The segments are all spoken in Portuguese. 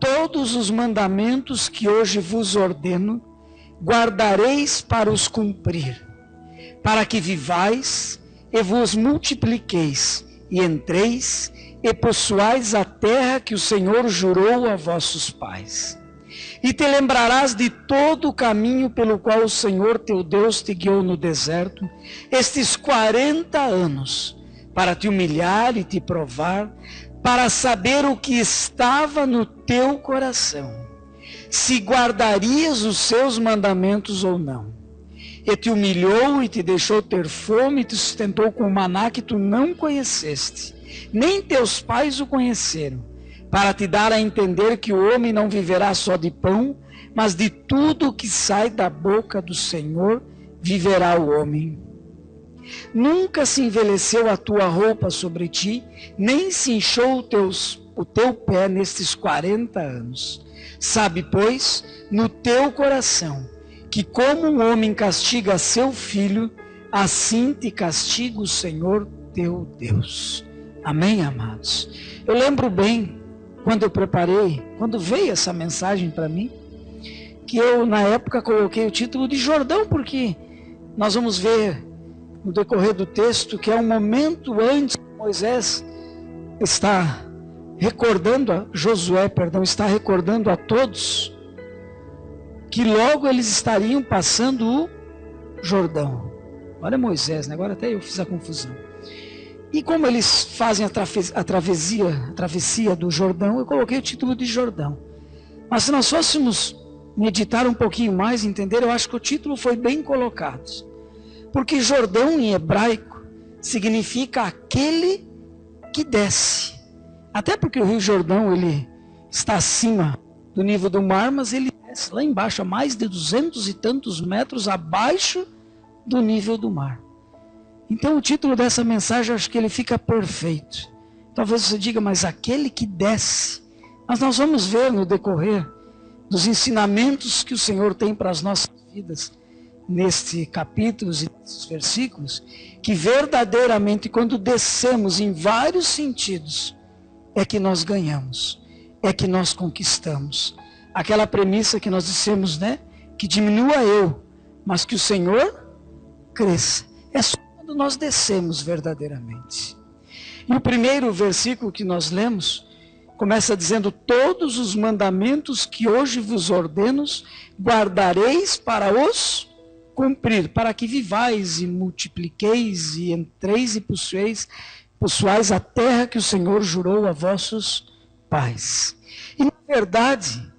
todos os mandamentos que hoje vos ordeno, guardareis para os cumprir, para que vivais e vos multipliqueis, e entreis e possuais a terra que o Senhor jurou a vossos pais. E te lembrarás de todo o caminho pelo qual o Senhor teu Deus te guiou no deserto, estes 40 anos, para te humilhar e te provar, para saber o que estava no teu coração, se guardarias os seus mandamentos ou não. E te humilhou e te deixou ter fome e te sustentou com o maná que tu não conheceste, nem teus pais o conheceram, para te dar a entender que o homem não viverá só de pão, mas de tudo o que sai da boca do Senhor viverá o homem. Nunca se envelheceu a tua roupa sobre ti, nem se inchou o teu pé nestes 40 anos. Sabe, pois, no teu coração, que como um homem castiga seu filho, assim te castiga o Senhor teu Deus. Amém, amados? Eu lembro bem, quando eu preparei, quando veio essa mensagem para mim, que eu na época coloquei o título de Jordão, porque nós vamos ver no decorrer do texto que é um momento antes que Moisés está recordando, está recordando a todos que logo eles estariam passando o Jordão. Olha Moisés, né? Agora até eu fiz a confusão. E como eles fazem a travessia do Jordão, eu coloquei o título de Jordão. Mas se nós fôssemos meditar um pouquinho mais, entender, eu acho que o título foi bem colocado. Porque Jordão em hebraico significa aquele que desce. Até porque o Rio Jordão ele está acima do nível do mar, mas ele desce lá embaixo, a mais de 200 e tantos metros abaixo do nível do mar. Então o título dessa mensagem, eu acho que ele fica perfeito. Talvez você diga, mas aquele que desce. Mas nós vamos ver no decorrer dos ensinamentos que o Senhor tem para as nossas vidas, neste capítulo e nesses versículos, que verdadeiramente quando descemos em vários sentidos, é que nós ganhamos, é que nós conquistamos. Aquela premissa que nós dissemos, né? Que diminua eu, mas que o Senhor cresça. É só quando nós descemos verdadeiramente. E o primeiro versículo que nós lemos, começa dizendo, todos os mandamentos que hoje vos ordeno, guardareis para os cumprir, para que vivais e multipliqueis e entreis e possuais a terra que o Senhor jurou a vossos pais. E na verdade,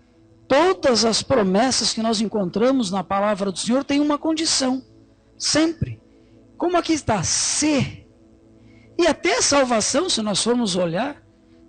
todas as promessas que nós encontramos na palavra do Senhor têm uma condição, sempre. Como aqui está, se. E até a salvação, se nós formos olhar,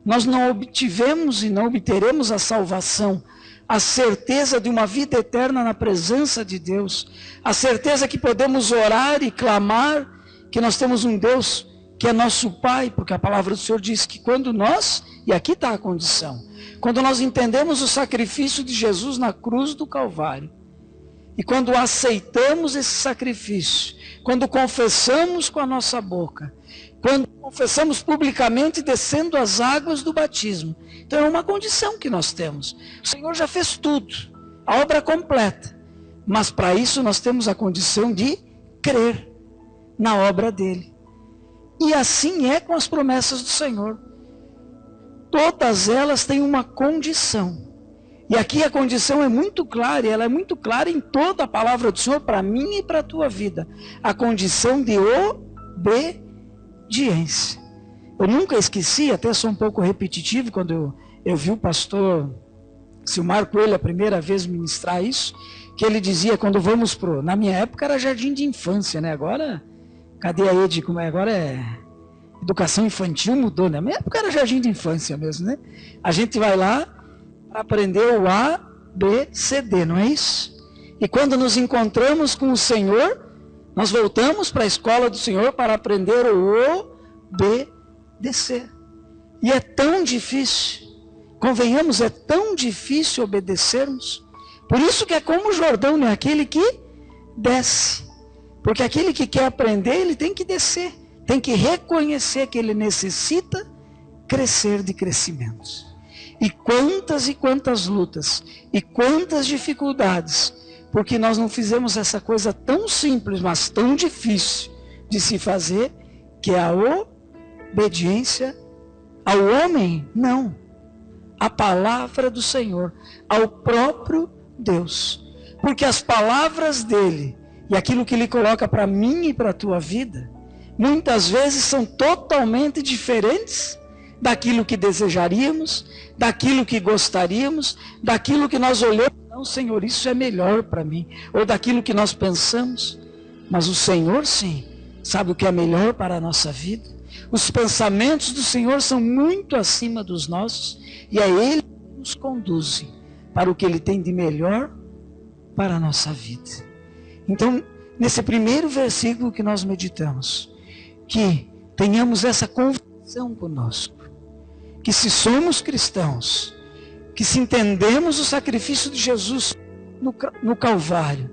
nós não obtivemos e não obteremos a salvação, a certeza de uma vida eterna na presença de Deus, a certeza que podemos orar e clamar, que nós temos um Deus que é nosso Pai, porque a palavra do Senhor diz que quando nós, e aqui está a condição, quando nós entendemos o sacrifício de Jesus na cruz do Calvário, e quando aceitamos esse sacrifício, quando confessamos com a nossa boca, quando confessamos publicamente descendo as águas do batismo, então é uma condição que nós temos. O Senhor já fez tudo, a obra completa, mas para isso nós temos a condição de crer na obra dele. E assim é com as promessas do Senhor. Todas elas têm uma condição. E aqui a condição é muito clara, e ela é muito clara em toda a palavra do Senhor, para mim e para a tua vida. A condição de obediência. Eu nunca esqueci, até sou um pouco repetitivo, quando eu vi o pastor Silmar Coelho a primeira vez ministrar isso, que ele dizia, quando vamos na minha época era jardim de infância, né? Agora, cadê a Ed? Agora é educação infantil, mudou, né? Na minha época era jardim de infância mesmo, né? A gente vai lá para aprender o A, B, C, D, não é isso? E quando nos encontramos com o Senhor, nós voltamos para a escola do Senhor para aprender o obedecer. E é tão difícil, convenhamos, é tão difícil obedecermos. Por isso que é como o Jordão, né? Aquele que desce. Porque aquele que quer aprender, ele tem que descer. Tem que reconhecer que ele necessita crescer de crescimento. E quantas lutas, e quantas dificuldades, porque nós não fizemos essa coisa tão simples, mas tão difícil de se fazer, que é a obediência ao homem, não, a palavra do Senhor, ao próprio Deus. Porque as palavras dele e aquilo que ele coloca para mim e para a tua vida, muitas vezes são totalmente diferentes daquilo que desejaríamos, daquilo que gostaríamos, daquilo que nós olhamos, não, Senhor, isso é melhor para mim, ou daquilo que nós pensamos. Mas o Senhor, sim, sabe o que é melhor para a nossa vida. Os pensamentos do Senhor são muito acima dos nossos, e é Ele que nos conduz para o que Ele tem de melhor para a nossa vida. Então, nesse primeiro versículo que nós meditamos, que tenhamos essa convicção conosco, que se cristãos, que se entendemos o sacrifício de Jesus no Calvário,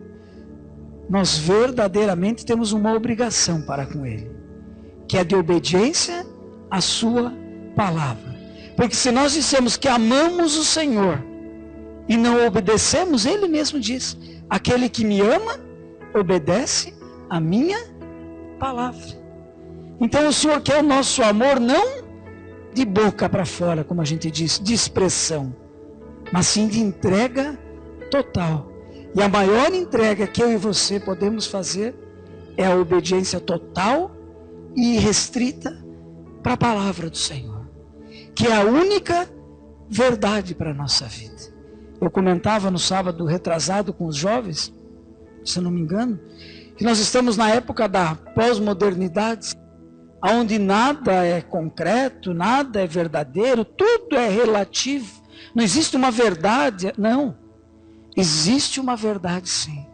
nós verdadeiramente temos uma obrigação para com Ele, que é de obediência à sua palavra. Porque se nós dissemos que amamos o Senhor e não obedecemos, Ele mesmo diz: aquele que me ama, obedece a minha palavra. Então o Senhor quer o nosso amor não de boca para fora, como a gente diz, de expressão, mas sim de entrega total. E a maior entrega que eu e você podemos fazer é a obediência total e irrestrita para a palavra do Senhor, que é a única verdade para a nossa vida. Eu comentava no sábado retrasado com os jovens, se eu não me engano, que nós estamos na época da pós-modernidade, onde nada é concreto, nada é verdadeiro, tudo é relativo. Não existe uma verdade, não. Existe uma verdade, sim.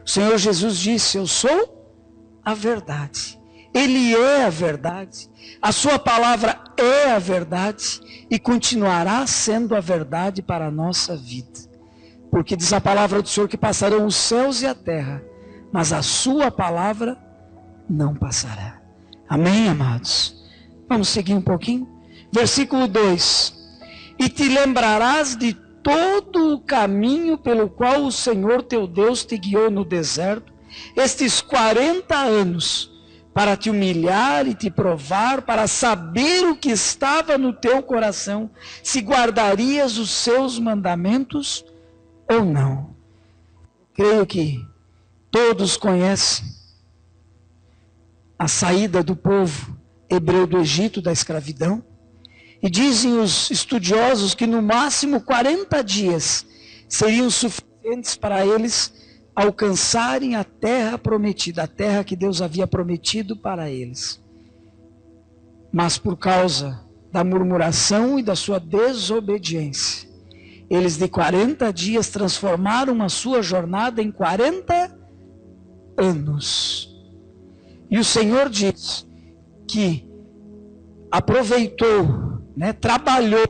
O Senhor Jesus disse: eu sou a verdade. Ele é a verdade. A sua palavra é a verdade e continuará sendo a verdade para a nossa vida. Porque diz a palavra do Senhor que passarão os céus e a terra, mas a sua palavra não passará. Amém, amados? Vamos seguir um pouquinho? Versículo 2. E te lembrarás de todo o caminho pelo qual o Senhor teu Deus te guiou no deserto, estes 40 anos, para te humilhar e te provar, para saber o que estava no teu coração, se guardarias os seus mandamentos ou não. Creio que todos conhecem a saída do povo hebreu do Egito, da escravidão. E dizem os estudiosos que no máximo 40 dias seriam suficientes para eles alcançarem a terra prometida, a terra que Deus havia prometido para eles. Mas por causa da murmuração e da sua desobediência, eles de 40 dias transformaram a sua jornada em 40 anos. E o Senhor diz que aproveitou, trabalhou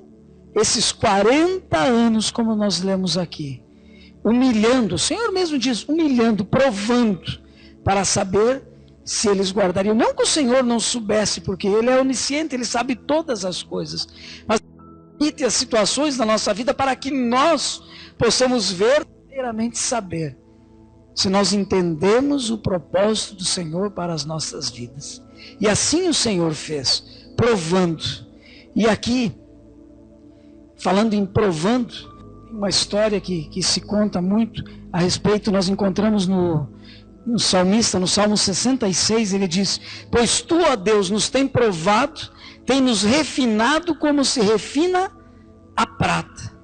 esses 40 anos, como nós lemos aqui, humilhando, o Senhor mesmo diz, humilhando, provando, para saber se eles guardariam. Não que o Senhor não soubesse, porque Ele é onisciente, Ele sabe todas as coisas, mas permite as situações da nossa vida para que nós possamos verdadeiramente saber se nós entendemos o propósito do Senhor para as nossas vidas. E assim o Senhor fez, provando. E aqui, falando em provando, uma história que se conta muito a respeito, nós encontramos no salmista, no Salmo 66, ele diz: pois tu, ó Deus, nos tem provado, tem nos refinado como se refina a prata.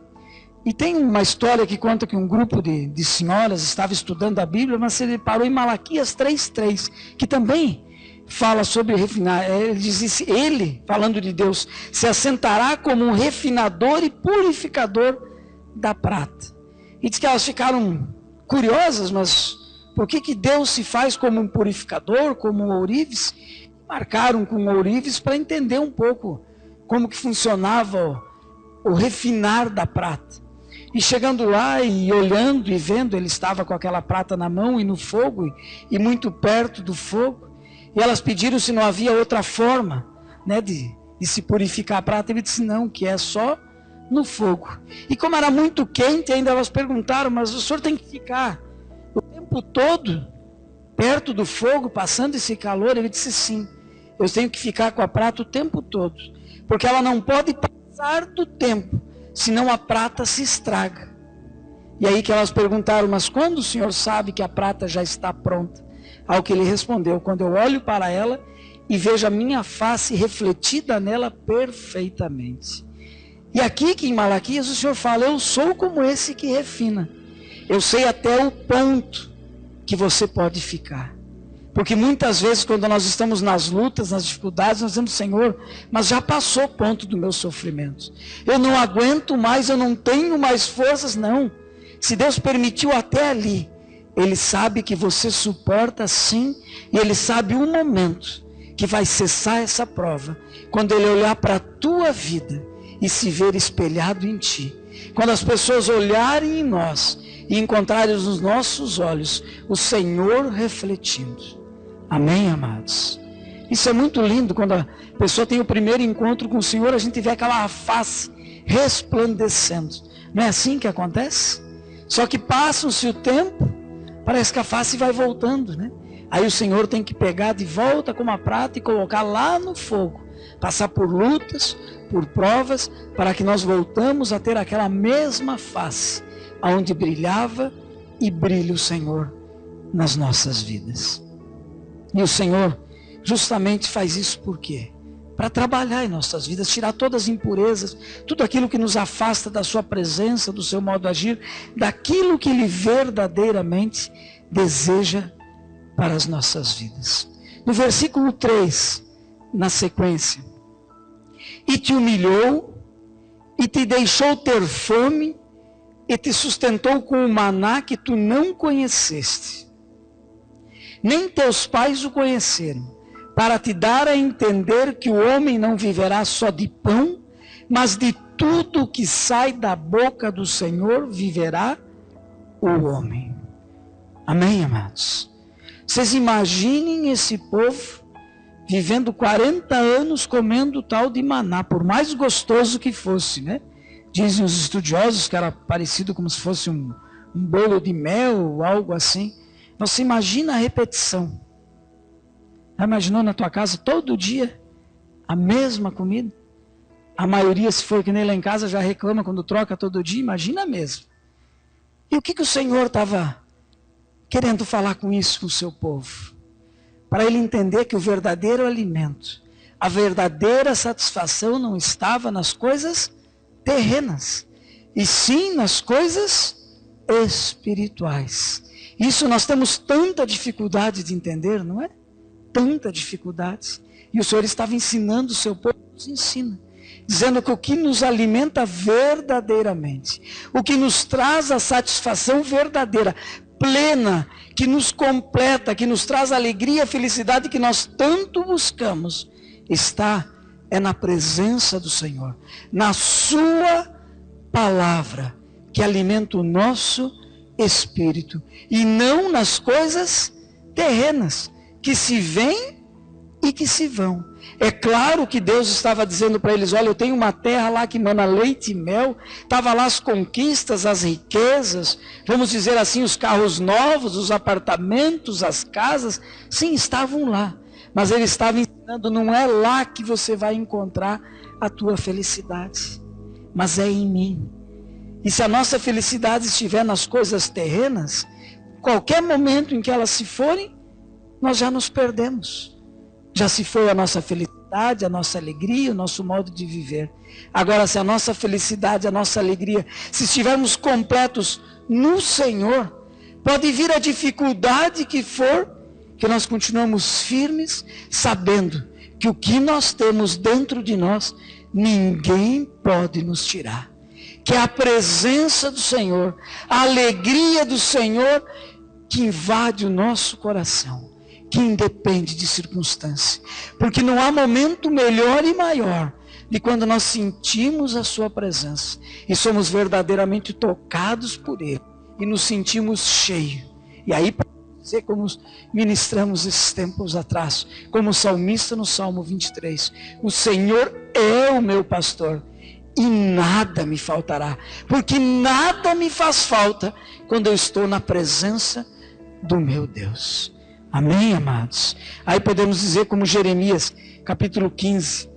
E tem uma história que conta que um grupo de senhoras estava estudando a Bíblia, mas ele parou em Malaquias 3:3, que também fala sobre refinar. Ele diz, ele, falando de Deus, se assentará como um refinador e purificador da prata. E diz que elas ficaram curiosas, mas por que Deus se faz como um purificador, como um ourives? Marcaram com ourives para entender um pouco como que funcionava o refinar da prata. E chegando lá e olhando e vendo, ele estava com aquela prata na mão e no fogo, e muito perto do fogo. E elas pediram se não havia outra forma, de se purificar a prata. Ele disse não, que é só no fogo. E como era muito quente, ainda elas perguntaram, mas o senhor tem que ficar o tempo todo perto do fogo, passando esse calor? Ele disse, sim, eu tenho que ficar com a prata o tempo todo, porque ela não pode passar do tempo, senão a prata se estraga. E aí que elas perguntaram, mas quando o senhor sabe que a prata já está pronta? Ao que ele respondeu, quando eu olho para ela e vejo a minha face refletida nela perfeitamente. E aqui que em Malaquias o Senhor fala, eu sou como esse que refina. Eu sei até o ponto que você pode ficar. Porque muitas vezes quando nós estamos nas lutas, nas dificuldades, nós dizemos, Senhor, mas já passou o ponto do meu sofrimento. Eu não aguento mais, eu não tenho mais forças, não. Se Deus permitiu até ali, Ele sabe que você suporta sim, e Ele sabe o momento que vai cessar essa prova, quando Ele olhar para a tua vida e se ver espelhado em ti. Quando as pessoas olharem em nós e encontrarem nos nossos olhos o Senhor refletindo. Amém, amados? Isso é muito lindo, quando a pessoa tem o primeiro encontro com o Senhor, a gente vê aquela face resplandecendo. Não é assim que acontece? Só que passa-se o tempo, parece que a face vai voltando, né? Aí o Senhor tem que pegar de volta com uma prata e colocar lá no fogo, passar por lutas, por provas, para que nós voltamos a ter aquela mesma face, onde brilhava e brilha o Senhor nas nossas vidas. E o Senhor justamente faz isso por quê? Para trabalhar em nossas vidas, tirar todas as impurezas, tudo aquilo que nos afasta da sua presença, do seu modo de agir, daquilo que Ele verdadeiramente deseja para as nossas vidas. No versículo 3, na sequência, e te humilhou, e te deixou ter fome, e te sustentou com o maná que tu não conheceste, nem teus pais o conheceram, para te dar a entender que o homem não viverá só de pão, mas de tudo que sai da boca do Senhor viverá o homem. Amém, amados? Vocês imaginem esse povo vivendo 40 anos comendo tal de maná, por mais gostoso que fosse, né? Dizem os estudiosos que era parecido como se fosse um bolo de mel ou algo assim. Você imagina a repetição. Já imaginou na tua casa todo dia a mesma comida? A maioria, se for que nem lá em casa, já reclama quando troca todo dia. Imagina mesmo. E o que o Senhor estava querendo falar com isso com o seu povo? Para ele entender que o verdadeiro alimento, a verdadeira satisfação não estava nas coisas terrenas, e sim nas coisas espirituais. Isso nós temos tanta dificuldade de entender, não é? Tanta dificuldade. E o Senhor estava ensinando o seu povo, nos ensina, dizendo que o que nos alimenta verdadeiramente, o que nos traz a satisfação verdadeira, plena, que nos completa, que nos traz a alegria, a felicidade que nós tanto buscamos, é na presença do Senhor, na sua palavra, que alimenta o nosso espírito, e não nas coisas terrenas, que se vêm e que se vão. É claro que Deus estava dizendo para eles, olha, eu tenho uma terra lá que mana leite e mel, estava lá as conquistas, as riquezas, vamos dizer assim, os carros novos, os apartamentos, as casas, sim, estavam lá. Mas ele estava ensinando, não é lá que você vai encontrar a tua felicidade, mas é em mim. E se a nossa felicidade estiver nas coisas terrenas, qualquer momento em que elas se forem, nós já nos perdemos. Já se foi a nossa felicidade, a nossa alegria, o nosso modo de viver. Agora, se a nossa felicidade, a nossa alegria, se estivermos completos no Senhor, pode vir a dificuldade que for, que nós continuamos firmes, sabendo que o que nós temos dentro de nós, ninguém pode nos tirar. Que é a presença do Senhor, a alegria do Senhor, que invade o nosso coração, que independe de circunstância. Porque não há momento melhor e maior de quando nós sentimos a sua presença e somos verdadeiramente tocados por Ele e nos sentimos cheios. E aí, para dizer como ministramos esses tempos atrás, como o salmista no Salmo 23, o Senhor é o meu pastor e nada me faltará, porque nada me faz falta quando eu estou na presença do meu Deus. Amém, amados? Aí podemos dizer como Jeremias, capítulo 15,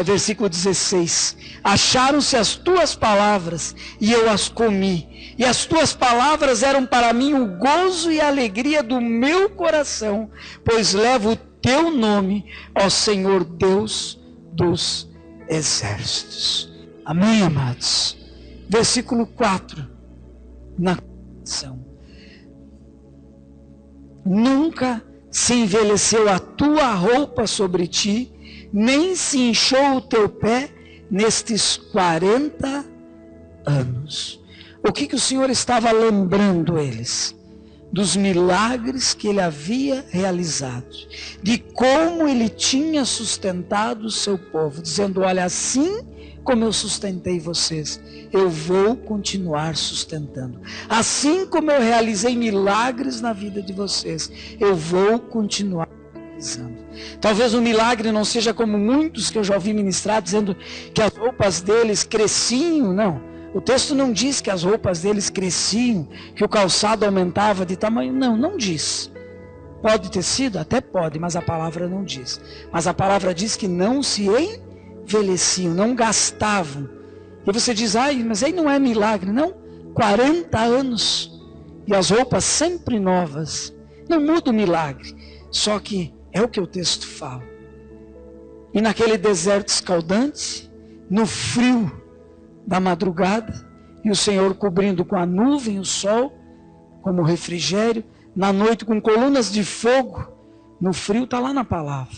versículo 16: acharam-se as tuas palavras e eu as comi, e as tuas palavras eram para mim o gozo e a alegria do meu coração, pois levo o teu nome, ó Senhor Deus dos exércitos. Amém, amados? Versículo 4, na canção: nunca se envelheceu a tua roupa sobre ti, nem se inchou o teu pé nestes 40 anos. O que o Senhor estava lembrando eles? Dos milagres que ele havia realizado, de como ele tinha sustentado o seu povo, dizendo: olha, assim como eu sustentei vocês, eu vou continuar sustentando. Assim como eu realizei milagres na vida de vocês, eu vou continuar realizando. Talvez o milagre não seja como muitos que eu já ouvi ministrar, dizendo que as roupas deles cresciam. Não, o texto não diz que as roupas deles cresciam, que o calçado aumentava de tamanho. Não diz. Pode ter sido? Até pode, mas a palavra não diz. Mas a palavra diz que não se envelheciam, não gastavam. E você diz: mas aí não é milagre. Não, 40 anos e as roupas sempre novas. Não muda o milagre, só que é o que o texto fala. E naquele deserto escaldante, no frio da madrugada, e o Senhor cobrindo com a nuvem o sol como refrigério, na noite com colunas de fogo, no frio, está lá na palavra.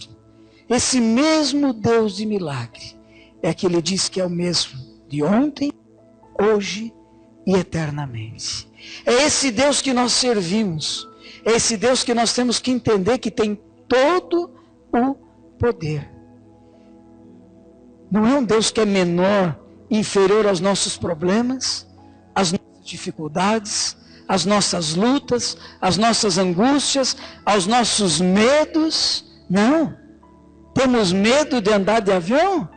Esse mesmo Deus de milagre é que ele diz que é o mesmo de ontem, hoje e eternamente. É esse Deus que nós servimos, é esse Deus que nós temos que entender que tem todo o poder. Não é um Deus que é menor, inferior aos nossos problemas, às nossas dificuldades, às nossas lutas, às nossas angústias, aos nossos medos. Não. Temos medo de andar de avião?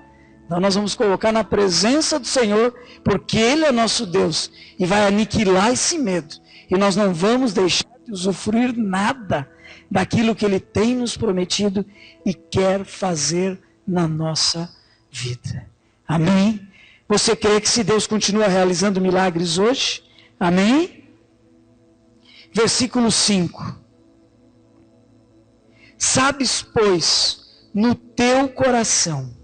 Então nós vamos colocar na presença do Senhor, porque Ele é nosso Deus, e vai aniquilar esse medo. E nós não vamos deixar de usufruir nada daquilo que Ele tem nos prometido e quer fazer na nossa vida. Amém? Você crê que se Deus continua realizando milagres hoje? Amém? Versículo 5. Sabes, pois, no teu coração,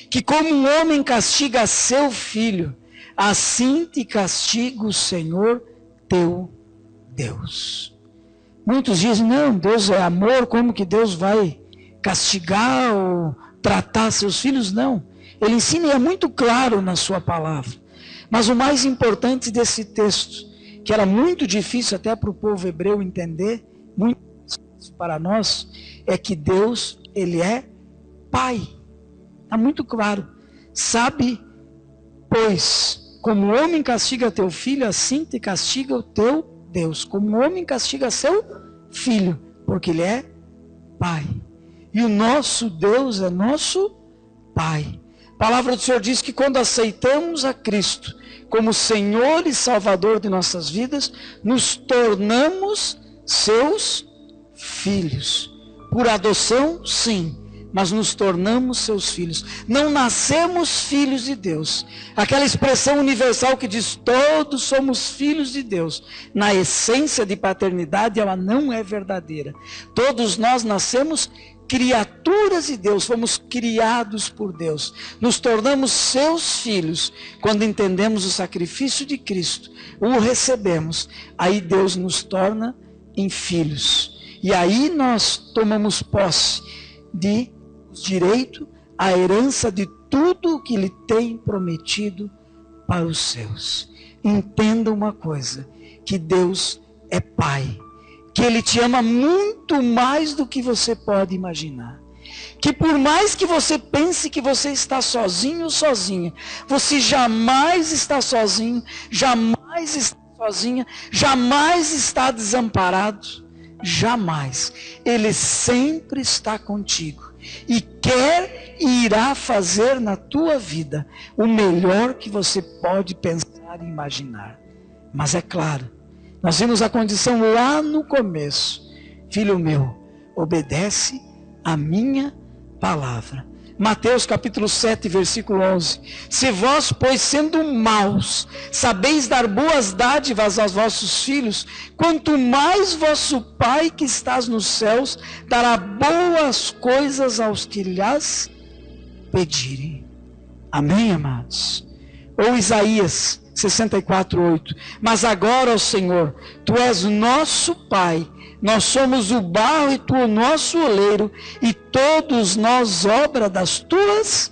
que como um homem castiga seu filho, assim te castiga o Senhor teu Deus. Muitos dizem: não, Deus é amor, como que Deus vai castigar ou tratar seus filhos? Não. Ele ensina e é muito claro na sua palavra. Mas o mais importante desse texto, que era muito difícil até para o povo hebreu entender, muito difícil para nós, é que Deus, Ele é Pai. Está muito claro. Sabe, pois, como o homem castiga teu filho, assim te castiga o teu Deus. Como o homem castiga seu filho, porque Ele é Pai. E o nosso Deus é nosso Pai. A palavra do Senhor diz que quando aceitamos a Cristo como Senhor e Salvador de nossas vidas, nos tornamos seus filhos. Por adoção, sim, mas nos tornamos seus filhos. Não nascemos filhos de Deus. Aquela expressão universal que diz todos somos filhos de Deus, na essência de paternidade, ela não é verdadeira. Todos nós nascemos criaturas de Deus, fomos criados por Deus, nos tornamos seus filhos quando entendemos o sacrifício de Cristo, o recebemos, aí Deus nos torna em filhos, e aí nós tomamos posse de direito à herança de tudo o que Ele tem prometido para os seus. Entenda uma coisa, que Deus é Pai, que Ele te ama muito mais do que você pode imaginar. Que por mais que você pense que você está sozinho ou sozinha, você jamais está sozinho, jamais está sozinha, jamais está desamparado, jamais. Ele sempre está contigo. e quer e irá fazer na tua vida o melhor que você pode pensar e imaginar. Mas é claro, nós vimos a condição lá no começo: filho meu, obedece a minha palavra. Mateus capítulo 7, versículo 11. Se vós, pois, sendo maus, sabeis dar boas dádivas aos vossos filhos, quanto mais vosso Pai que estás nos céus dará boas coisas aos que lhas pedirem. Amém, amados? Ou Isaías 64, 8. Mas agora, ó Senhor, Tu és nosso Pai, nós somos o barro e Tu o nosso oleiro, e todos nós obra das Tuas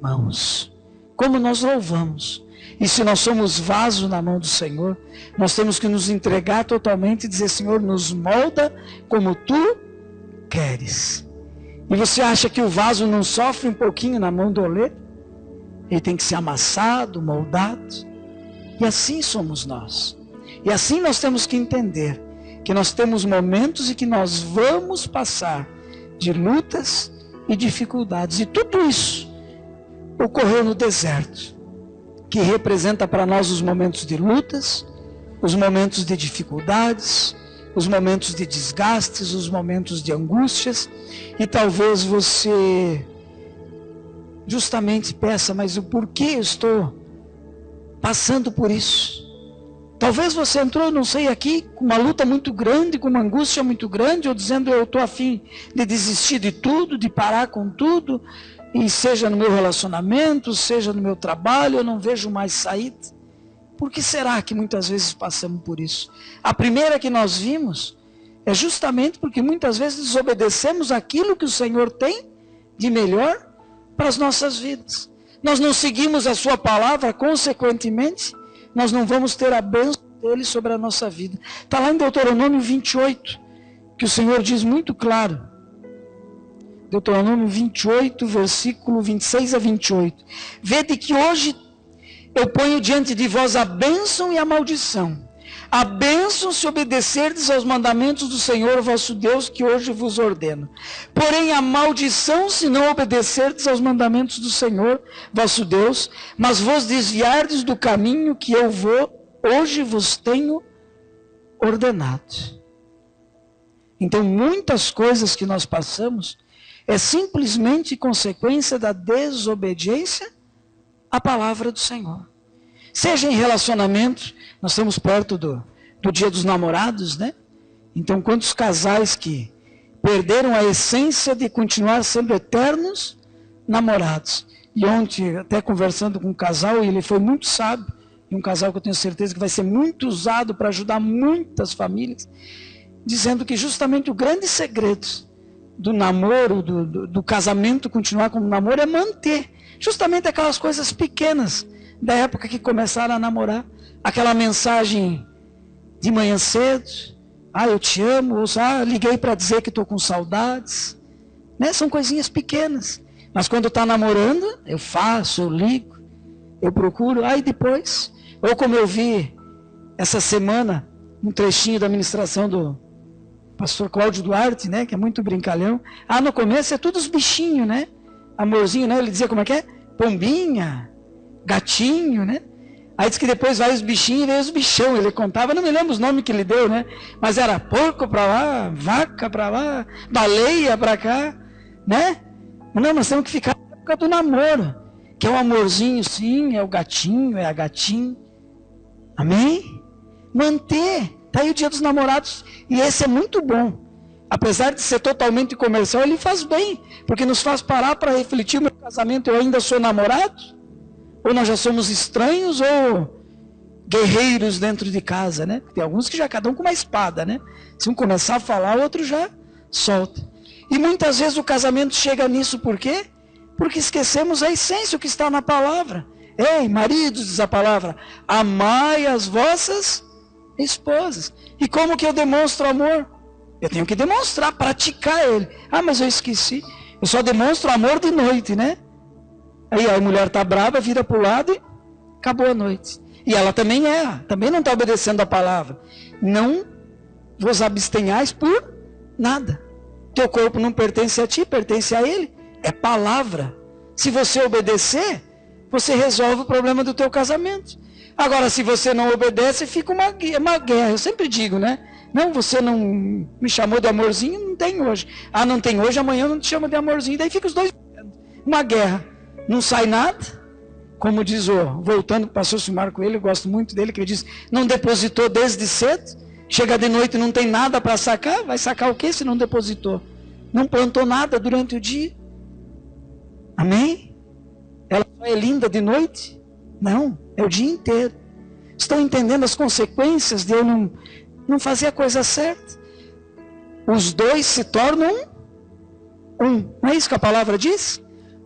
mãos. Como nós louvamos. E se nós somos vaso na mão do Senhor, nós temos que nos entregar totalmente e dizer: Senhor, nos molda como Tu queres. E você acha que o vaso não sofre um pouquinho na mão do oleiro? Ele tem que ser amassado, moldado. E assim somos nós. E assim nós temos que entender que nós temos momentos e que nós vamos passar de lutas e dificuldades. E tudo isso ocorreu no deserto, que representa para nós os momentos de lutas, os momentos de dificuldades, os momentos de desgastes, os momentos de angústias. E talvez você justamente peça: mas o porquê eu estou passando por isso? Talvez você entrou, não sei, aqui com uma luta muito grande, com uma angústia muito grande, ou dizendo: eu estou a fim de desistir de tudo, de parar com tudo, e seja no meu relacionamento, seja no meu trabalho, eu não vejo mais saída. Por que será que muitas vezes passamos por isso? A primeira que nós vimos é justamente porque muitas vezes desobedecemos aquilo que o Senhor tem de melhor para as nossas vidas. Nós não seguimos a sua palavra, consequentemente, nós não vamos ter a bênção dele sobre a nossa vida. Está lá em Deuteronômio 28, que o Senhor diz muito claro. Deuteronômio 28, versículo 26 a 28. Vede que hoje eu ponho diante de vós a bênção e a maldição. A bênção se obedecerdes aos mandamentos do Senhor vosso Deus, que hoje vos ordeno. Porém a maldição se não obedecerdes aos mandamentos do Senhor vosso Deus, mas vos desviardes do caminho que eu hoje vos tenho ordenado. Então muitas coisas que nós passamos é simplesmente consequência da desobediência à palavra do Senhor. Seja em relacionamento, nós estamos perto do Dia dos Namorados, né? Então, quantos casais que perderam a essência de continuar sendo eternos namorados. E ontem, até conversando com um casal, e ele foi muito sábio, e um casal que eu tenho certeza que vai ser muito usado para ajudar muitas famílias, dizendo que justamente o grande segredo do namoro, do casamento continuar como namoro, é manter justamente aquelas coisas pequenas da época que começaram a namorar. Aquela mensagem de manhã cedo: eu te amo, ou liguei para dizer que estou com saudades, né? São coisinhas pequenas, mas quando está namorando, eu faço, eu ligo, eu procuro. E depois, ou como eu vi essa semana, um trechinho da ministração do pastor Cláudio Duarte, né? Que é muito brincalhão. No começo é tudo os bichinhos, né? Amorzinho, né? Ele dizia como é que é? Pombinha, gatinho, né? Aí diz que depois vai os bichinhos e vem os bichão. Ele contava, não me lembro os nomes que ele deu, né? Mas era porco para lá, vaca para lá, baleia para cá, né? Não, nós temos que ficar na época do namoro, que é o amorzinho, sim, é o gatinho, é a gatinha. Amém? Manter. Está aí o Dia dos Namorados, e esse é muito bom. Apesar de ser totalmente comercial, ele faz bem, porque nos faz parar para refletir: o meu casamento, eu ainda sou namorado? Ou nós já somos estranhos ou guerreiros dentro de casa, né? Tem alguns que já cada um com uma espada, né? Se um começar a falar, o outro já solta. E muitas vezes o casamento chega nisso, por quê? Porque esquecemos a essência, o que está na palavra. Ei, maridos, diz a palavra: amai as vossas esposas. E como que eu demonstro amor? Eu tenho que demonstrar, praticar ele. Mas eu esqueci. Eu só demonstro amor de noite, né? Aí a mulher está brava, vira para o lado e acabou a noite. E ela também também não está obedecendo a palavra. Não vos abstenhais por nada. Teu corpo não pertence a ti, pertence a Ele. É palavra. Se você obedecer, você resolve o problema do teu casamento. Agora, se você não obedece, fica uma guerra. Eu sempre digo, né? Não, você não me chamou de amorzinho, não tem hoje. Ah, não tem hoje, amanhã não te chama de amorzinho. Daí fica os dois, uma guerra. Não sai nada. Como diz voltando para o pastor Silmar Coelho, eu gosto muito dele, que ele diz, não depositou desde cedo. Chega de noite e não tem nada para sacar. Vai sacar o que se não depositou? Não plantou nada durante o dia. Amém? Ela só é linda de noite? Não, é o dia inteiro. Estão entendendo as consequências de eu não fazer a coisa certa? Os dois se tornam um. Não é isso que a palavra diz?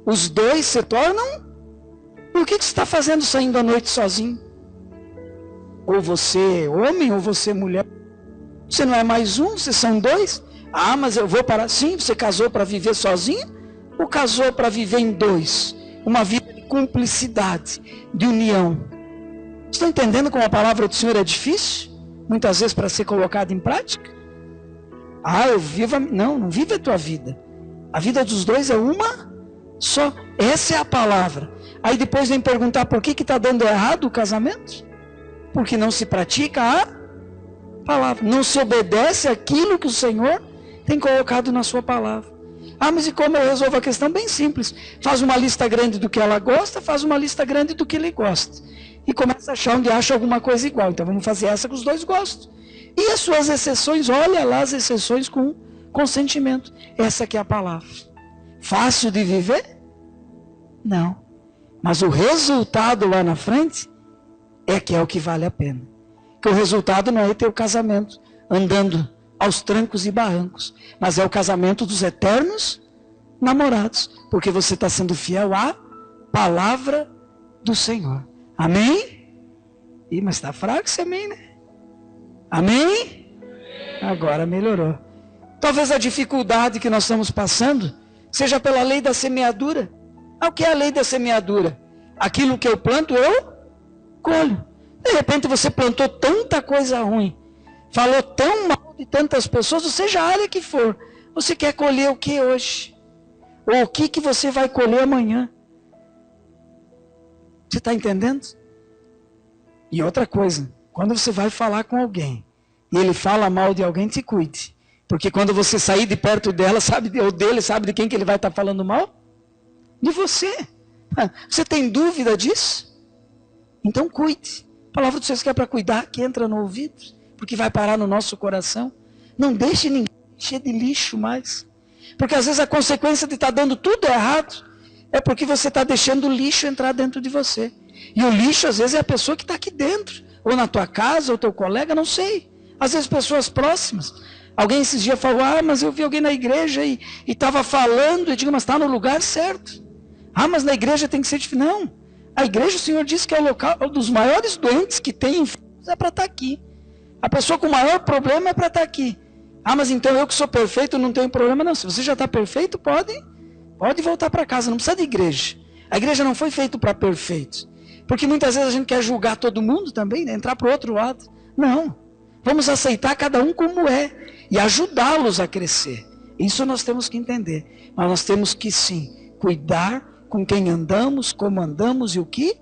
Os dois se tornam. Por que você está fazendo saindo à noite sozinho? Ou você homem, ou você mulher. Você não é mais um, vocês são dois. Ah, mas eu vou para... Sim, você casou para viver sozinho? Ou casou para viver em dois? Uma vida de cumplicidade, de união. Estão entendendo como a palavra do Senhor é difícil? Muitas vezes para ser colocada em prática? Ah, eu vivo... Não vive a tua vida. A vida dos dois é uma só. Essa é a palavra. Aí depois vem perguntar por que está dando errado o casamento? Porque não se pratica a palavra. Não se obedece aquilo que o Senhor tem colocado na sua palavra. Ah, mas e como eu resolvo a questão? Bem simples. Faz uma lista grande do que ela gosta, faz uma lista grande do que ele gosta. E começa a achar onde acha alguma coisa igual. Então vamos fazer essa que os dois gostam. E as suas exceções, olha lá as exceções com consentimento. Essa que é a palavra. Fácil de viver? Não. Mas o resultado lá na frente é que é o que vale a pena. Que o resultado não é ter o casamento andando aos trancos e barrancos, mas é o casamento dos eternos namorados, porque você está sendo fiel à palavra do Senhor. Amém? Ih, mas está fraco esse amém, né? Amém? Agora melhorou. Talvez a dificuldade que nós estamos passando seja pela lei da semeadura. O que é a lei da semeadura? Aquilo que eu planto, eu colho. De repente você plantou tanta coisa ruim, falou tão mal de tantas pessoas, ou seja, a área que for, você quer colher o que hoje? Ou o que você vai colher amanhã? Você está entendendo? E outra coisa, quando você vai falar com alguém, e ele fala mal de alguém, te cuide. Porque quando você sair de perto dela, ou dele, sabe de quem que ele vai estar falando mal? De você. Você tem dúvida disso? Então cuide. A palavra do Senhor que é para cuidar, que entra no ouvido, porque vai parar no nosso coração. Não deixe ninguém encher de lixo mais. Porque às vezes a consequência de estar dando tudo errado é porque você está deixando o lixo entrar dentro de você. E o lixo às vezes é a pessoa que está aqui dentro. Ou na tua casa, ou teu colega, não sei. Às vezes pessoas próximas. Alguém esses dias falou, mas eu vi alguém na igreja e estava falando. Eu digo, mas está no lugar certo. Mas na igreja tem que ser diferente. Não. A igreja, o Senhor disse que é o local dos maiores doentes que tem enfermos, é para estar aqui. A pessoa com o maior problema é para estar aqui. Mas então eu que sou perfeito não tenho problema. Não, se você já está perfeito, pode voltar para casa, não precisa de igreja. A igreja não foi feita para perfeitos. Porque muitas vezes a gente quer julgar todo mundo também, né? Entrar para o outro lado. Não, vamos aceitar cada um como é e ajudá-los a crescer. Isso nós temos que entender. Mas nós temos que sim, cuidar com quem andamos, como andamos e o que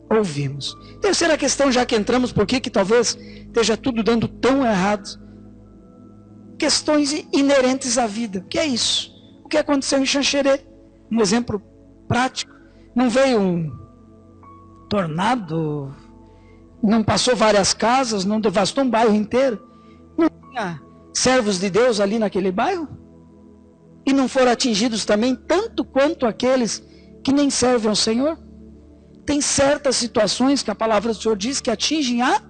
ouvimos. Terceira questão, já que entramos, por que talvez esteja tudo dando tão errado? Questões inerentes à vida. O que é isso? O que aconteceu em Xanxerê? Um exemplo prático. Não veio um tornado, não passou várias casas, não devastou um bairro inteiro. Não tinha servos de Deus ali naquele bairro? E não foram atingidos também tanto quanto aqueles que nem servem ao Senhor? Tem certas situações que a palavra do Senhor diz que atingem a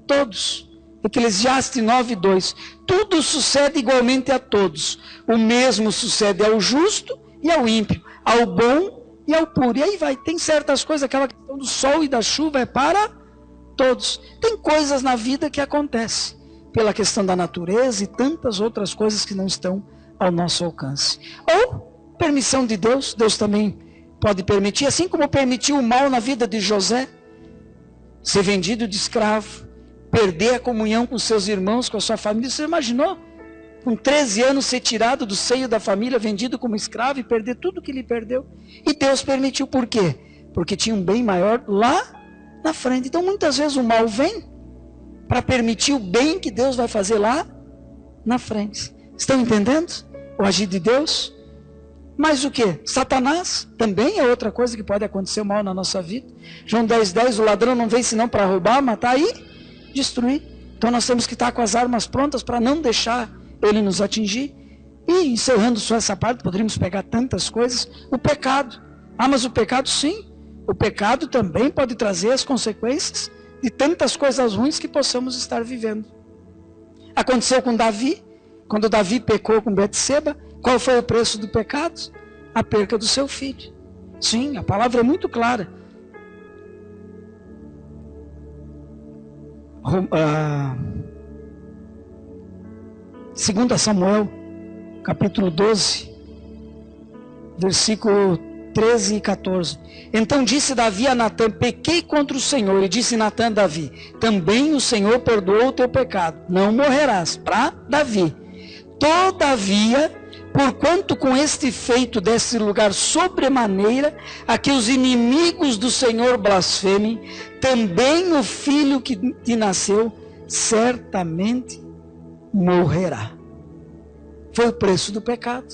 todos. Eclesiastes 9:2. Tudo sucede igualmente a todos. O mesmo sucede ao justo e ao ímpio, ao bom e ao puro. E aí vai, tem certas coisas, aquela questão do sol e da chuva é para todos. Tem coisas na vida que acontecem pela questão da natureza e tantas outras coisas que não estão ao nosso alcance. Ou permissão de Deus, Deus também pode permitir, assim como permitiu o mal na vida de José, ser vendido de escravo, perder a comunhão com seus irmãos, com a sua família. Você imaginou? com 13 anos ser tirado do seio da família, vendido como escravo e perder tudo que ele perdeu. E Deus permitiu, por quê? Porque tinha um bem maior lá na frente. Então muitas vezes o mal vem para permitir o bem que Deus vai fazer lá na frente. Estão entendendo o agir de Deus? Mas o que? Satanás também é outra coisa que pode acontecer mal na nossa vida. João 10:10, o ladrão não vem senão para roubar, matar e destruir. Então nós temos que estar com as armas prontas para não deixar ele nos atingir. E encerrando só essa parte, poderíamos pegar tantas coisas. O pecado. Ah, mas o pecado sim. O pecado também pode trazer as consequências de tantas coisas ruins que possamos estar vivendo. Aconteceu com Davi. Quando Davi pecou com Betseba, qual foi o preço do pecado? A perca do seu filho. Sim, a palavra é muito clara. 2 Samuel, capítulo 12, versículo 13 e 14. Então disse Davi a Natã: pequei contra o Senhor. E disse Natã a Davi: também o Senhor perdoou o teu pecado, não morrerás. Para Davi. Todavia, porquanto com este feito desse lugar sobremaneira, a que os inimigos do Senhor blasfemem, também o filho que te nasceu certamente morrerá. Foi o preço do pecado.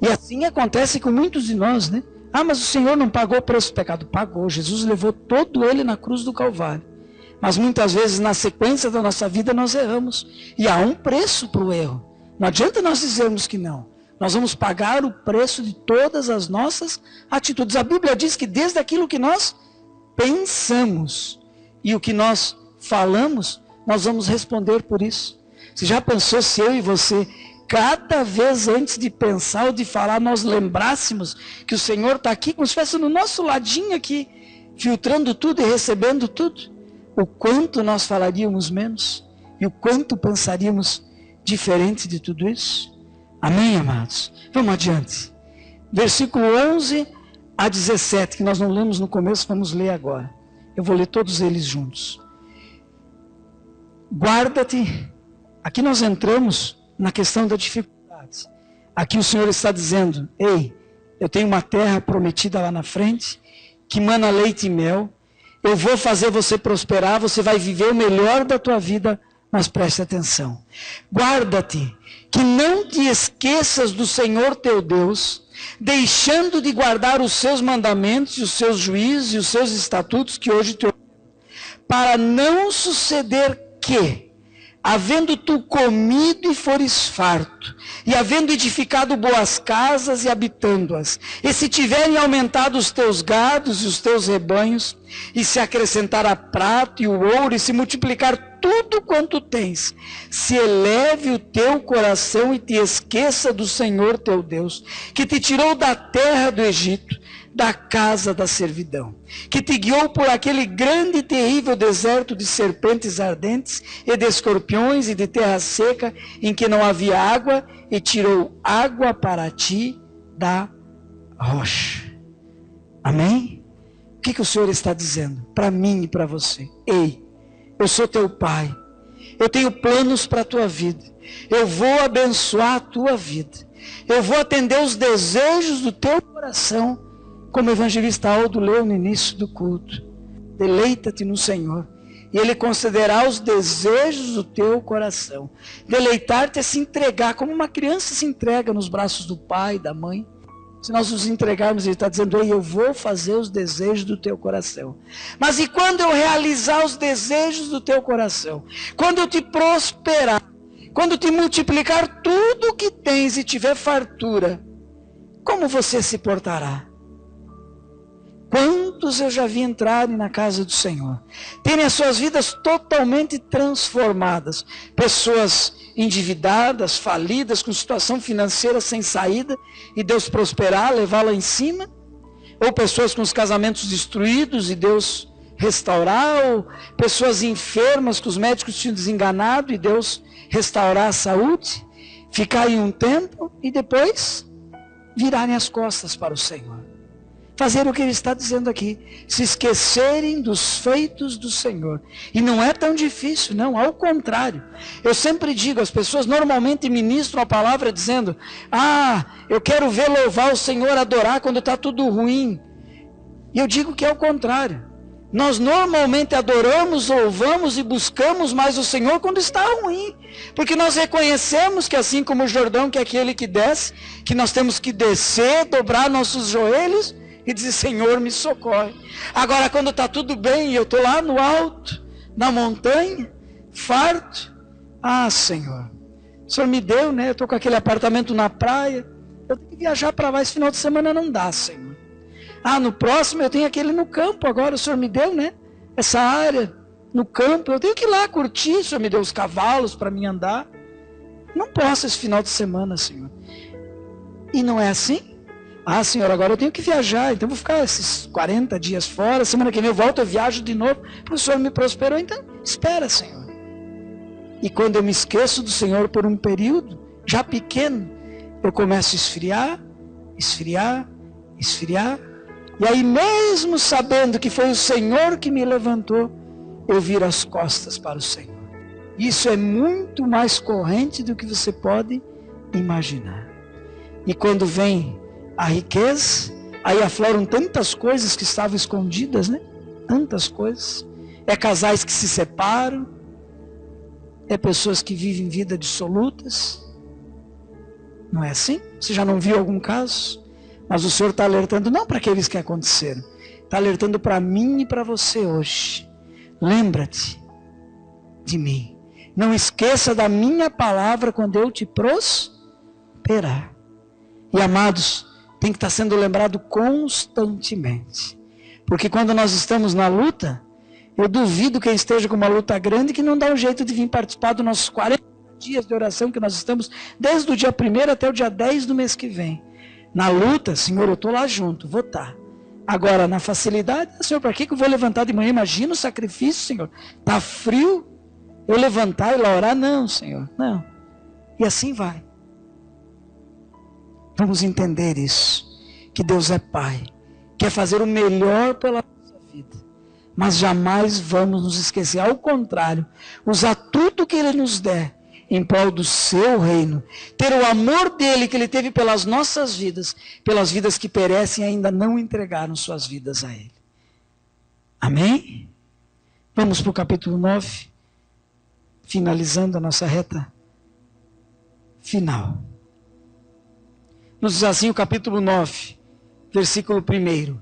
E assim acontece com muitos de nós, né? Ah, mas o Senhor não pagou o preço do pecado. Pagou. Jesus levou todo ele na cruz do Calvário. Mas muitas vezes na sequência da nossa vida nós erramos. E há um preço para o erro. Não adianta nós dizermos que não. Nós vamos pagar o preço de todas as nossas atitudes. A Bíblia diz que desde aquilo que nós pensamos e o que nós falamos, nós vamos responder por isso. Você já pensou se eu e você, cada vez antes de pensar ou de falar, nós lembrássemos que o Senhor está aqui, como se estivesse no nosso ladinho aqui, filtrando tudo e recebendo tudo? O quanto nós falaríamos menos e o quanto pensaríamos diferente de tudo isso? Amém, amados? Vamos adiante. Versículo 11 a 17, que nós não lemos no começo, vamos ler agora. Eu vou ler todos eles juntos. Guarda-te. Aqui nós entramos na questão da dificuldade. Aqui o Senhor está dizendo: ei, eu tenho uma terra prometida lá na frente, que mana leite e mel. Eu vou fazer você prosperar, você vai viver o melhor da tua vida. Mas preste atenção, guarda-te, que não te esqueças do Senhor teu Deus, deixando de guardar os seus mandamentos, os seus juízos e os seus estatutos que hoje te ordeno, para não suceder que, havendo tu comido e fores farto, e havendo edificado boas casas e habitando-as, e se tiverem aumentado os teus gados e os teus rebanhos, e se acrescentar a prata e o ouro, e se multiplicar tudo quanto tens, se eleve o teu coração e te esqueça do Senhor teu Deus, que te tirou da terra do Egito, da casa da servidão, que te guiou por aquele grande e terrível deserto de serpentes ardentes e de escorpiões e de terra seca, em que não havia água, e tirou água para ti da rocha. Amém? O que o Senhor está dizendo para mim e para você? Ei, eu sou teu pai, eu tenho planos para a tua vida, eu vou abençoar a tua vida, eu vou atender os desejos do teu coração, como o evangelista Aldo leu no início do culto. Deleita-te no Senhor, e Ele concederá os desejos do teu coração. Deleitar-te é se entregar, como uma criança se entrega nos braços do pai, da mãe. Se nós nos entregarmos, Ele está dizendo: ei, eu vou fazer os desejos do teu coração. Mas e quando eu realizar os desejos do teu coração? Quando eu te prosperar, quando te multiplicar tudo o que tens e tiver fartura, como você se portará? Quantos eu já vi entrarem na casa do Senhor, terem as suas vidas totalmente transformadas, pessoas endividadas, falidas, com situação financeira sem saída, e Deus prosperar, levá-la em cima, ou pessoas com os casamentos destruídos e Deus restaurar, ou pessoas enfermas que os médicos tinham desenganado e Deus restaurar a saúde, ficarem um tempo e depois virarem as costas para o Senhor. fazer o que ele está dizendo aqui, se esquecerem dos feitos do Senhor. E não é tão difícil, não, ao contrário. Eu sempre digo, as pessoas normalmente ministram a palavra dizendo, eu quero ver louvar o Senhor, adorar quando está tudo ruim. E eu digo que é o contrário. Nós normalmente adoramos, louvamos e buscamos mais o Senhor quando está ruim. Porque nós reconhecemos que assim como o Jordão, que é aquele que desce, que nós temos que descer, dobrar nossos joelhos e dizer, Senhor, me socorre. Agora quando está tudo bem e eu estou lá no alto, na montanha, farto, Senhor, o Senhor me deu, né? Eu estou com aquele apartamento na praia, eu tenho que viajar para lá, esse final de semana não dá, Senhor. No próximo eu tenho aquele no campo agora, o Senhor me deu, né? Essa área no campo, eu tenho que ir lá curtir, o Senhor me deu os cavalos para mim andar. Não posso esse final de semana, Senhor. E não é assim? Senhor, agora eu tenho que viajar, então vou ficar esses 40 dias fora, semana que vem eu volto, eu viajo de novo, porque o Senhor me prosperou, então espera, Senhor. E quando eu me esqueço do Senhor por um período, já pequeno, eu começo a esfriar, e aí mesmo sabendo que foi o Senhor que me levantou, eu viro as costas para o Senhor. Isso é muito mais corrente do que você pode imaginar. E quando vem a riqueza, aí afloram tantas coisas que estavam escondidas, né? Tantas coisas. É casais que se separam, é pessoas que vivem vida dissolutas. Não é assim? Você já não viu algum caso? Mas o Senhor está alertando não para aqueles que aconteceram. Está alertando para mim e para você hoje. Lembra-te de mim. Não esqueça da minha palavra quando eu te prosperar. E amados, tem que estar sendo lembrado constantemente. Porque quando nós estamos na luta, eu duvido quem esteja com uma luta grande que não dá um jeito de vir participar dos nossos 40 dias de oração que nós estamos desde o dia 1º até o dia 10 do mês que vem. Na luta, Senhor, eu estou lá junto, vou estar. Agora, na facilidade, Senhor, para que eu vou levantar de manhã? Imagina o sacrifício, Senhor. Está frio, eu levantar e lá orar? Não, Senhor, não. E assim vai. Vamos entender isso, que Deus é Pai, quer fazer o melhor pela nossa vida, mas jamais vamos nos esquecer, ao contrário, usar tudo que Ele nos der, em prol do seu reino, ter o amor dele que ele teve pelas nossas vidas, pelas vidas que perecem e ainda não entregaram suas vidas a ele. Amém? Vamos para o capítulo 9, finalizando a nossa reta final. Nos diz assim o capítulo 9, versículo 1.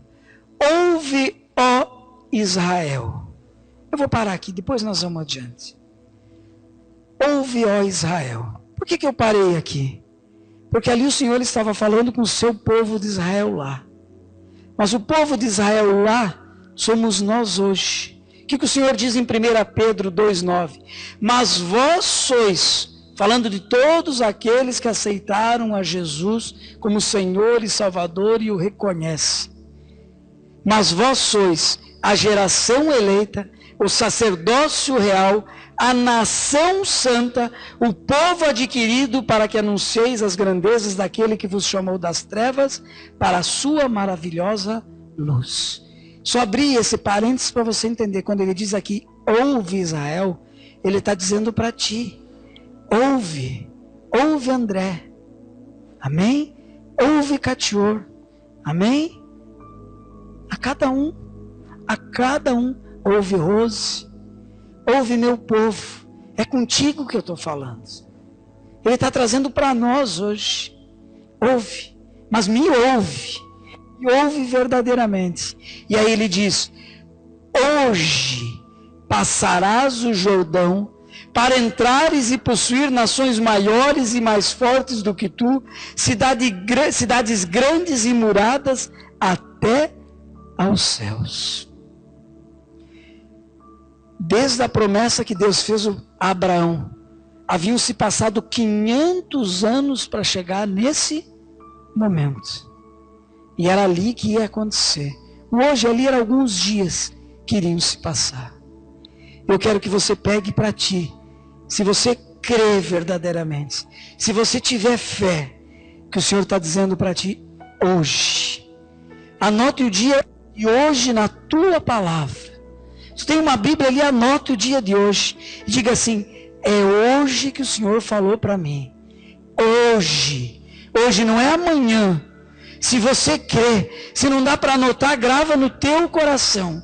Ouve, ó Israel. Eu vou parar aqui, depois nós vamos adiante. Ouve, ó Israel. Por que eu parei aqui? Porque ali o Senhor estava falando com o seu povo de Israel lá. Mas o povo de Israel lá somos nós hoje. O que o Senhor diz em 1 Pedro 2,9? Mas vós sois, falando de todos aqueles que aceitaram a Jesus como Senhor e Salvador e o reconhecem. Mas vós sois a geração eleita, o sacerdócio real, a nação santa, o povo adquirido, para que anuncieis as grandezas daquele que vos chamou das trevas para a sua maravilhosa luz. Só abri esse parênteses para você entender. Quando ele diz aqui, ouve Israel, ele está dizendo para ti, ouve André, amém? Ouve Catior, amém? A cada um, ouve Rose, ouve meu povo, é contigo que eu estou falando. Ele está trazendo para nós hoje, ouve, mas me ouve verdadeiramente. E aí ele diz, hoje passarás o Jordão, para entrares e possuir nações maiores e mais fortes do que tu, cidades grandes e muradas até aos céus. Desde a promessa que Deus fez a Abraão, haviam se passado 500 anos para chegar nesse momento. E era ali que ia acontecer. Hoje ali eram alguns dias que iriam se passar. Eu quero que você pegue para ti, se você crê verdadeiramente, se você tiver fé, que o Senhor está dizendo para ti hoje, anote o dia de hoje na tua palavra. Se tem uma Bíblia ali, anote o dia de hoje. E diga assim: é hoje que o Senhor falou para mim. Hoje. Hoje não é amanhã. Se você crê, se não dá para anotar, grava no teu coração.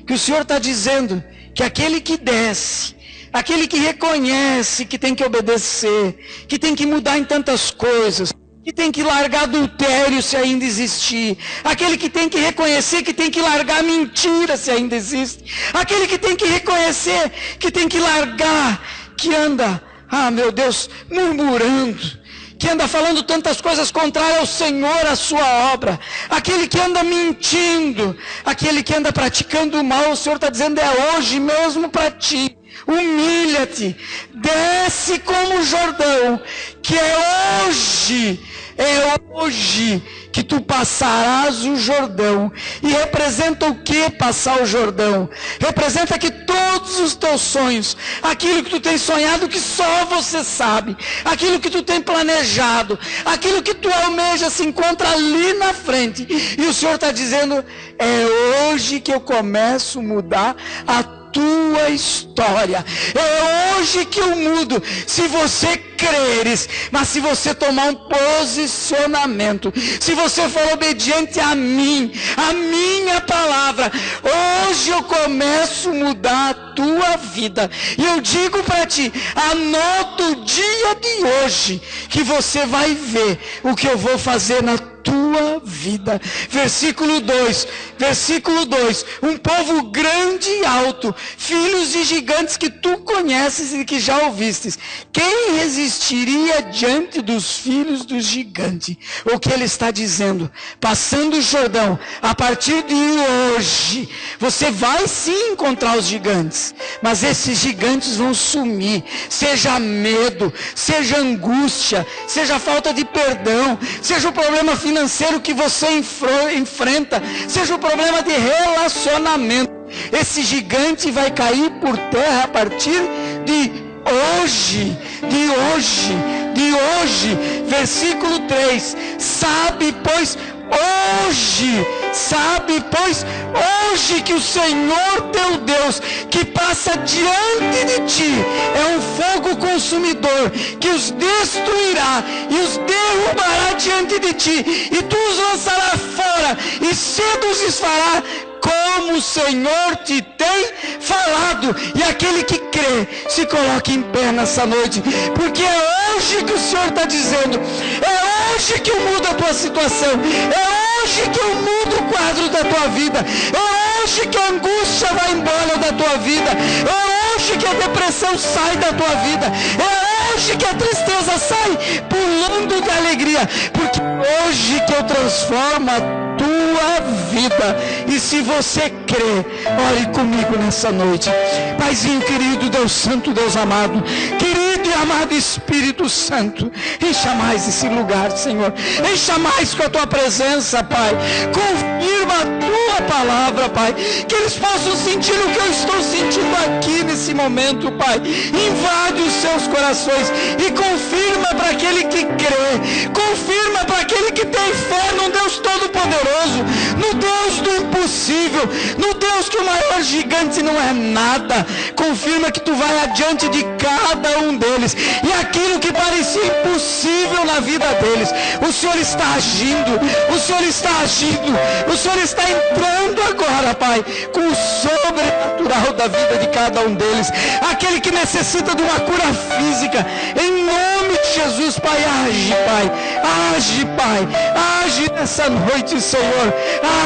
Que o Senhor está dizendo que aquele que desce, aquele que reconhece que tem que obedecer, que tem que mudar em tantas coisas, que tem que largar adultério se ainda existir, aquele que tem que reconhecer que tem que largar mentira se ainda existe, aquele que tem que reconhecer que tem que largar, que anda, meu Deus, murmurando, que anda falando tantas coisas contrárias ao Senhor, à sua obra, aquele que anda mentindo, aquele que anda praticando o mal, o Senhor está dizendo: é hoje mesmo para ti. Humilha-te, desce como o Jordão, que é hoje que tu passarás o Jordão. E representa o que passar o Jordão? Representa que todos os teus sonhos, aquilo que tu tem sonhado que só você sabe, aquilo que tu tem planejado, aquilo que tu almeja se encontra ali na frente. E o Senhor está dizendo: é hoje que eu começo a mudar a tua história. É hoje que eu mudo. Se você creres, mas se você tomar um posicionamento, se você for obediente a mim, a minha palavra, hoje eu começo a mudar a tua vida. E eu digo para ti: anota o dia de hoje, que você vai ver o que eu vou fazer na tua vida. Versículo 2, um povo grande e alto, filhos de gigantes que tu conheces e que já ouvistes. Quem resistiria diante dos filhos dos gigantes? O que ele está dizendo? Passando o Jordão, a partir de hoje, você vai sim encontrar os gigantes, mas esses gigantes vão sumir. Seja medo, seja angústia, seja falta de perdão, seja o problema financeiro que você enfrenta, seja o problema de relacionamento, esse gigante vai cair por terra a partir de hoje. Versículo 3, sabe pois hoje que o Senhor teu Deus, que passa diante de ti, é um fogo consumidor, que os destruirá e os derrubará diante de ti, e tu os lançarás fora, e cedo os desfará, como o Senhor te tem falado. E aquele que crê, se coloque em pé nessa noite, porque é hoje que o Senhor está dizendo, é hoje que eu mudo a tua situação, é hoje que eu mudo o quadro da tua vida, é hoje que a angústia vai embora da tua vida, é hoje que a depressão sai da tua vida, é hoje que a tristeza sai pulando de alegria, porque é hoje que eu transformo a tua vida. E se você crê, ore comigo nessa noite. Paizinho querido, Deus Santo, Deus amado, querido e amado Espírito Santo, encha mais esse lugar, Senhor, encha mais com a tua presença, Pai. Confirma a tua palavra, Pai, que eles possam sentir o que eu estou sentindo aqui nesse momento, Pai. Invade os seus corações e confirma para aquele que crê, confirma para aquele que tem fé num Deus Todo-Poderoso, no Deus do impossível, no Deus que o maior gigante não é nada. Confirma que tu vai adiante de cada um deles, e aquilo que parecia impossível na vida deles, o Senhor está agindo, o Senhor está agindo, o Senhor está entrando agora, Pai, com o sobrenatural da vida de cada um deles. Aquele que necessita de uma cura física, em nome de Jesus, Pai, age, Pai, age nessa noite, Senhor,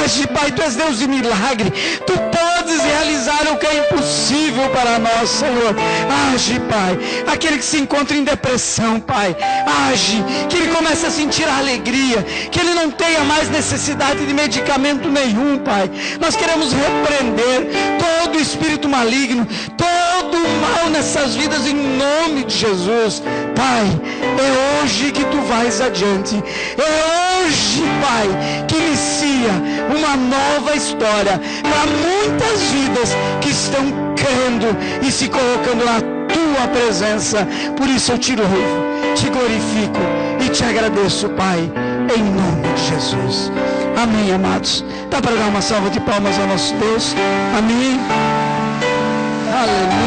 age, Pai. Tu és Deus de milagre, tu podes realizar o que é impossível para nós, Senhor. Age, Pai. Aquele que se encontra em depressão, Pai, age, que ele comece a sentir a alegria, que ele não tenha mais necessidade de medicamento nenhum, Pai. Nós queremos repreender todo espírito maligno, todo o mal nessas vidas, em nome de Jesus. Pai, é hoje que tu vais adiante, é hoje, Pai, que inicia uma nova história para muitas vidas que estão crendo e se colocando na tua presença. Por isso eu te louvo, te glorifico e te agradeço, Pai, em nome de Jesus. Amém, amados. Dá para dar uma salva de palmas ao nosso Deus? Amém. Aleluia.